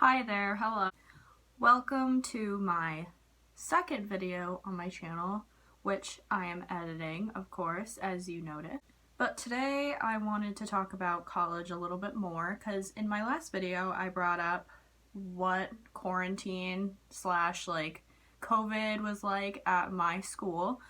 Hi there, hello. Welcome to my second video on my channel, which I am editing, of course, as you noticed. But today I wanted to talk about college a little bit more because in my last video I brought up what quarantine slash COVID was like at my school.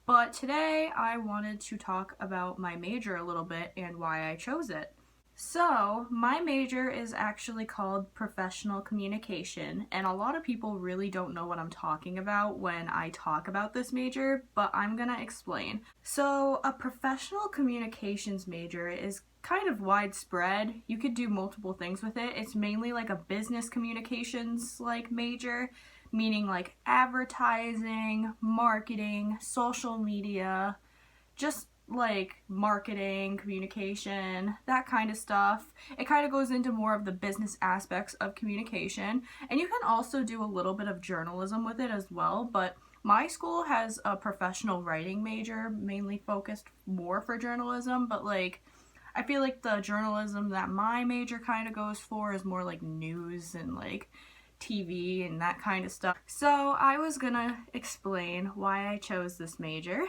But today I wanted to talk about my major a little bit and why I chose it. So, my major is actually called Professional Communication, and a lot of people really don't know what I'm talking about when I talk about this major, but I'm gonna explain. So, a professional communications major is kind of widespread. You could do multiple things with it. It's mainly like a business communications major, meaning like advertising, marketing, social media, just like marketing, communication, that kind of stuff. It kind of goes into more of the business aspects of communication, and you can also do a little bit of journalism with it as well, but my school has a professional writing major, mainly focused more for journalism, but I feel like the journalism that my major kind of goes for is more like news and TV and that kind of stuff. So I was gonna explain why I chose this major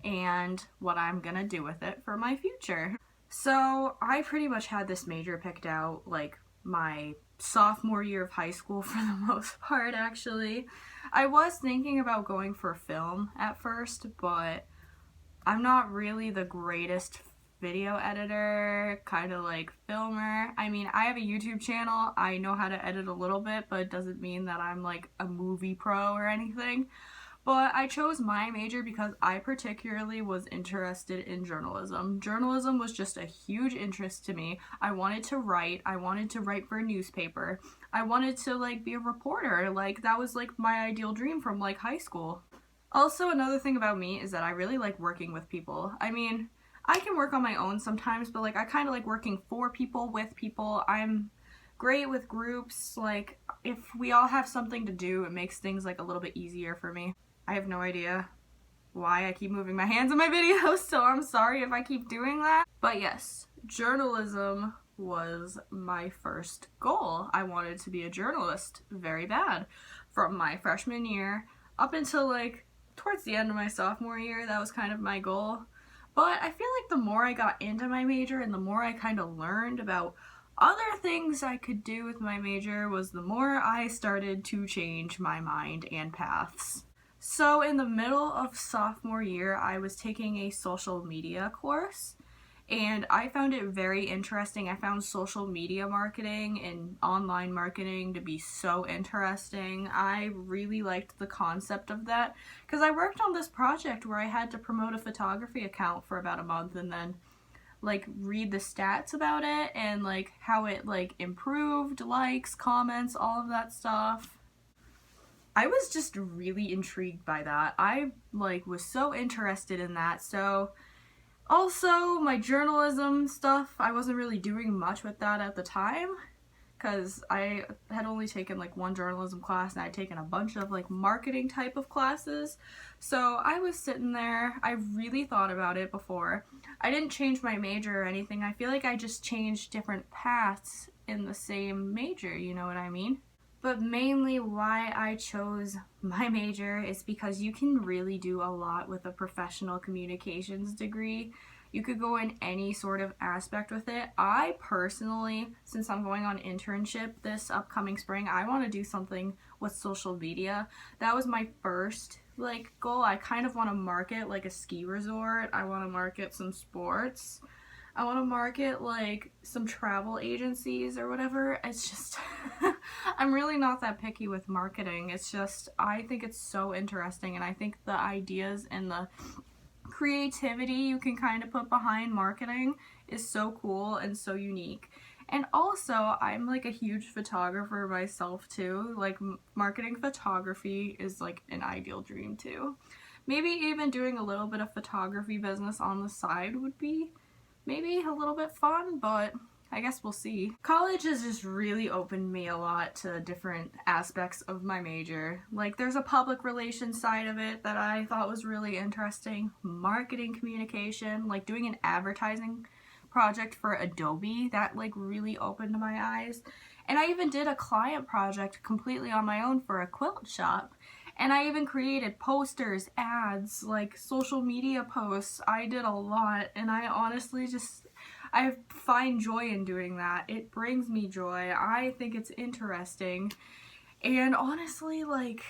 and what I'm gonna do with it for my future. So I pretty much had this major picked out like my sophomore year of high school for the most part, actually. I was thinking about going for film at first, but I'm not really the greatest video editor, kind of like filmer. I mean, I have a YouTube channel. I know how to edit a little bit, but it doesn't mean that I'm like a movie pro or anything. But I chose my major because I particularly was interested in journalism. Journalism was just a huge interest to me. I wanted to write. I wanted to write for a newspaper. I wanted to be a reporter. That was my ideal dream from high school. Also, another thing about me is that I really like working with people. I mean, I can work on my own sometimes, but I kind of like working for people, with people. I'm great with groups. If we all have something to do, it makes things a little bit easier for me. I have no idea why I keep moving my hands in my videos, so I'm sorry if I keep doing that. But yes, journalism was my first goal. I wanted to be a journalist very bad. From my freshman year up until towards the end of my sophomore year, that was kind of my goal. But I feel like the more I got into my major and the more I kind of learned about other things I could do with my major was the more I started to change my mind and paths. So in the middle of sophomore year, I was taking a social media course, and I found it very interesting. I found social media marketing and online marketing to be so interesting. I really liked the concept of that because I worked on this project where I had to promote a photography account for about a month and then read the stats about it and how it improved, likes, comments, all of that stuff. I was just really intrigued by that. I was so interested in that. So also my journalism stuff, I wasn't really doing much with that at the time because I had only taken one journalism class and I'd taken a bunch of marketing type of classes. So I was sitting there, I really thought about it before. I didn't change my major or anything. I feel like I just changed different paths in the same major, you know what I mean? But mainly why I chose my major is because you can really do a lot with a professional communications degree. You could go in any sort of aspect with it. I personally, since I'm going on internship this upcoming spring, I want to do something with social media. That was my first goal. I kind of want to market a ski resort. I want to market some sports. I want to market some travel agencies or whatever. It's just I'm really not that picky with marketing. It's just I think it's so interesting, and I think the ideas and the creativity you can kind of put behind marketing is so cool and so unique. And also, I'm a huge photographer myself too. Marketing photography is an ideal dream too. Maybe even doing a little bit of photography business on the side would be maybe a little bit fun, but I guess we'll see. College has just really opened me a lot to different aspects of my major. There's a public relations side of it that I thought was really interesting. Marketing communication, doing an advertising project for Adobe, that really opened my eyes. And I even did a client project completely on my own for a quilt shop. And I even created posters, ads, like social media posts. I did a lot, and I honestly I find joy in doing that. It brings me joy. I think it's interesting. And honestly, like,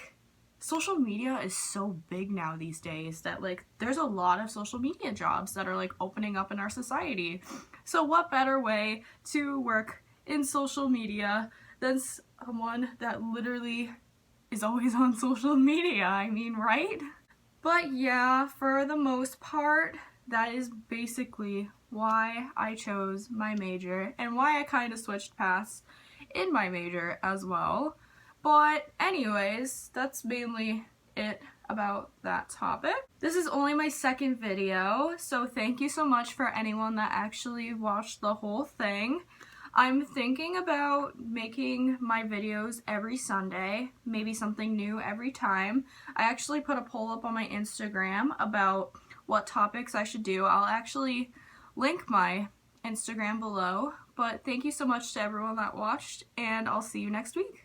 social media is so big now these days that, like, there's a lot of social media jobs that are, like, opening up in our society. So what better way to work in social media than someone that literally is always on social media? I mean, right? But yeah, for the most part, that is basically why I chose my major and why I kind of switched paths in my major as well. But anyways, that's mainly it about that topic. This is only my second video, so thank you so much for anyone that actually watched the whole thing. I'm thinking about making my videos every Sunday, maybe something new every time. I actually put a poll up on my Instagram about what topics I should do. I'll actually link my Instagram below, but thank you so much to everyone that watched, and I'll see you next week.